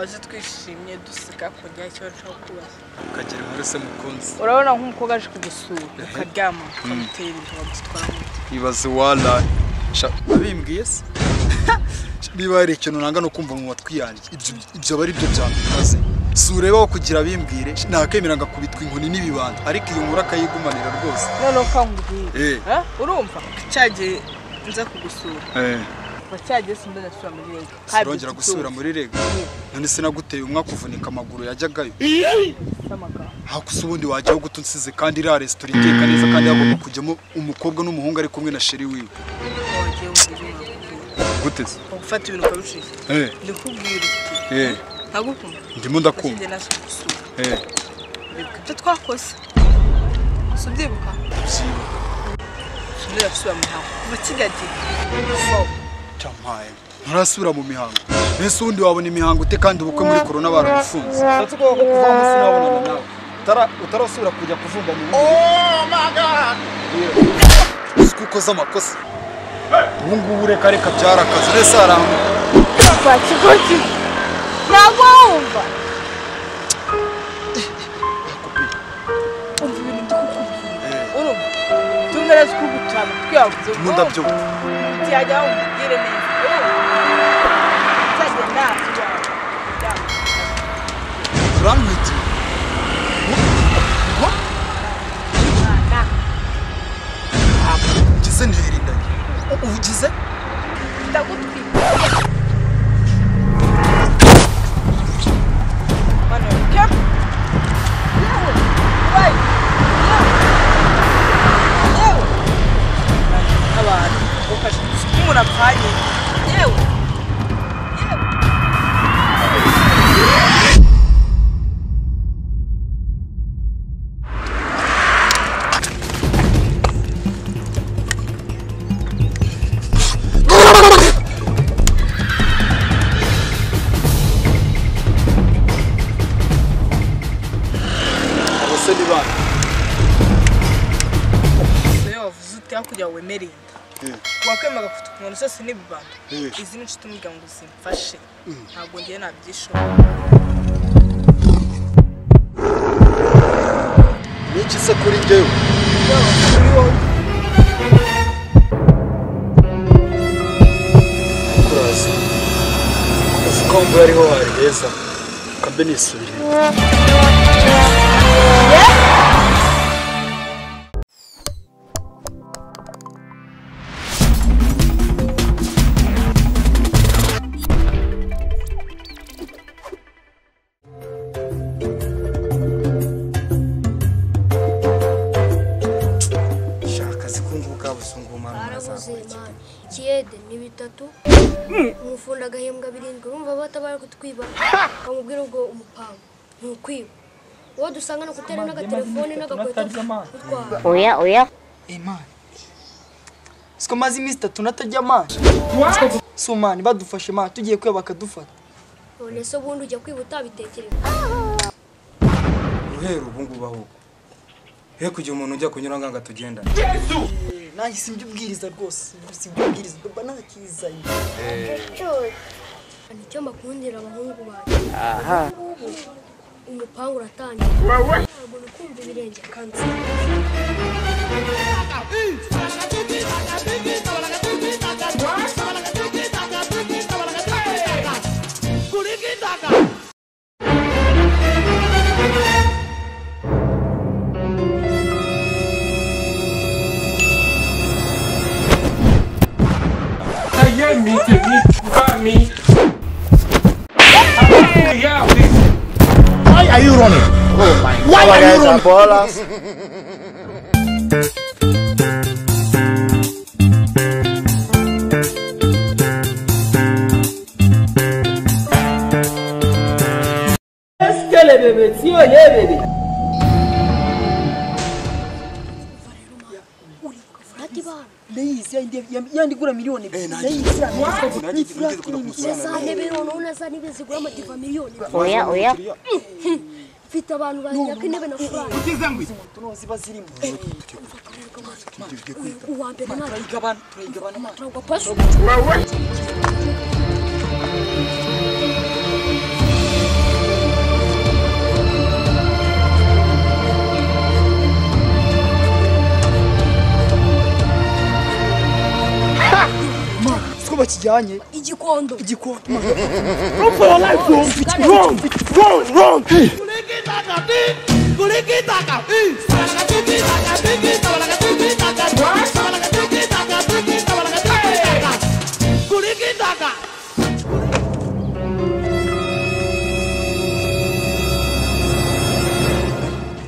twaje twishimye duseka kujya cyo cyo kubaza kagere muri se mukunzi urabona nk'umukobwa aje kugusura ukaryama ukamutera ibintu bagutwara ibaze wala abimbwiye se niba ari ikintu nanga no kumva mu matwi yanjye ibyo bari byo byambimaze sureba kugira bimbwire nakemera ngakubitwa inkoni n'ibibanda ariko iyo nkura kayigumanira rwose none ukambwiye urumva cyaje nza kugusura bacyaje simbe nasura muri rege harongera gusubira muri rege none se naguteye umwaka kuvunika amaguru yajyagayo hakusubundi wajyaho gutunsize kandi ira restaurant iteka neza kandi yagomba kujyamo umukobwa n'umuhungu ari kumwe na sheri wiwe guteze ufata ibintu kabishije ndikubwira ntagukunda ndimo ndakumva ibyo twakoze subyibuka subira gusubira mu mihango kuva kigagi Chamaye ntarasubira mu mihango nese undi wabona imihango ute kandi ubukwe muri corona barafunze natsuko ko kuva mu sinabonana nawe utarasubira kujya kuvumba mu oh my god skuko z'amakosa ubungubu reka byarakaze nese araho kwa kigoti nagomba tungereza kubutana twavuze ndabyo cyajya umugire neza cyajya nacyo uramwiti ugize ntiririndanye ugize ndagutwika mano kep wai abantu ukasha umuntu apfanye yewe kugira wemerinde wakemaga kufuta umuntu sose n'ibibanda izi ni nshuti umuryango zimfashe ntabwo ngiye nabyishobora niki se kuri njyewe kuraza uzikombo yariho hari heza kambe nisubire Kiede ni bitatu umufunda gahembwa birindwi urumva batabara kutwiba bamubwira ubwo umupango ntukwiba wo dusanga no kutera n'agatelefone n'agakweta oya man siko mazi Mr tunatajya man so man badufashe man tugiye kwiba bakadufata none so bundi ujya kwiba utabitekereza uhera ubungu baho he kugira umuntu ujya kunyura nganga tugenda nanjye simbyubwiriza rwose simbyubwiriza doba nakizanye nicyo makundira abahungu bawe aha umupangu uratangiye ntabwo nukumva ibirenge kanze me. Why are you running? Oh my God. Why are you running? Yandi gura miliyoni. Oya. Mfite abantu bajya kw'intebe na furani. Ugize ngo tunozi bazirimo. Uwambere nta turayigabana. Turagwa paso. icyumba kijyanye igikondo Run for your life, run! Run!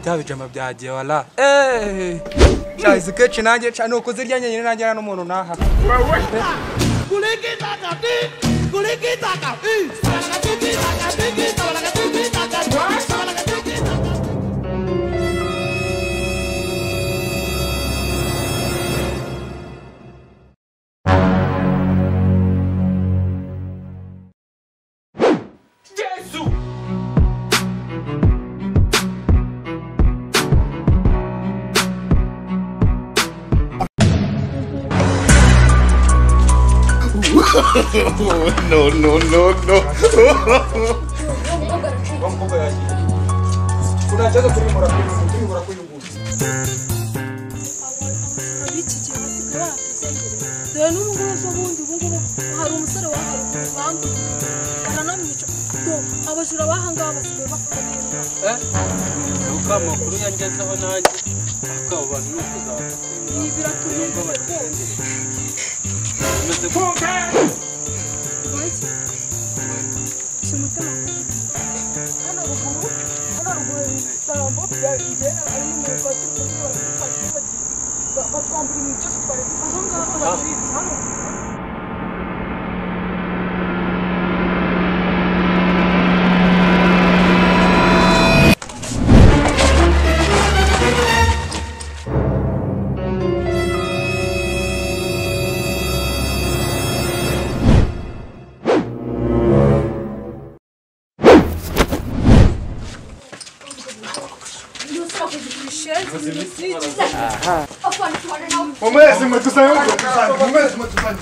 Byabijama byagiye wala. Shazi kechi nanjye cyane uko zirya nyenyine nanjye n'umuntu naha. No. Unajaza kurimura kuyunguza. abiki gihe basigara batuzengereza dore n'ubwo bundi hari umusore waharuka bantu baranamwica do abajura bahanga basigaye bafata neza uko amakuru yangezeho nanjye akabo bantu no kuzaba ibi biraturinda rwose umeze kumva baki kimutema hano ruguru isambo byagera ari mu mukoti batwambura ibintu byose twari aho ngaho baturinze hano Mumeze mwe tusanye.